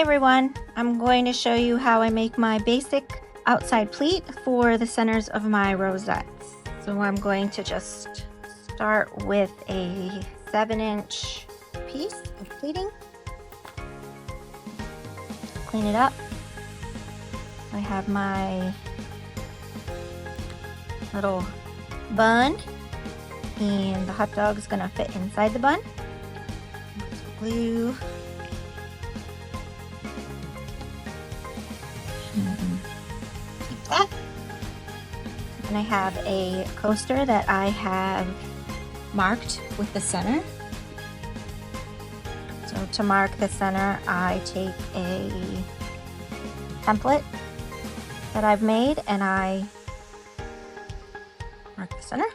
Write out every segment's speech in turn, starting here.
Hi everyone, I'm going to show you how I make my basic outside pleat for the centers of my rosettes. So I'm going to just start with a 7-inch piece of pleating. Clean it up. I have my little bun and the hot dog is going to fit inside the bun. Glue. Keep that. And I have a coaster that I have marked with the center. So to mark the center, I take a template that I've made and I mark the center.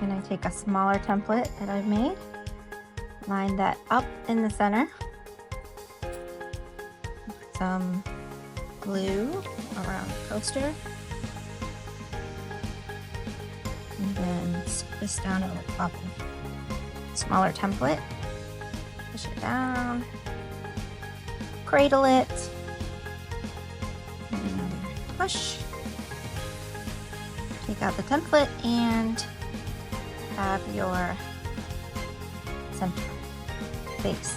And I take a smaller template that I've made, line that up in the center. Put some glue around the coaster. And then stick this down over top of the smaller template. Push it down. Cradle it. And another push. Take out the template and have your center base.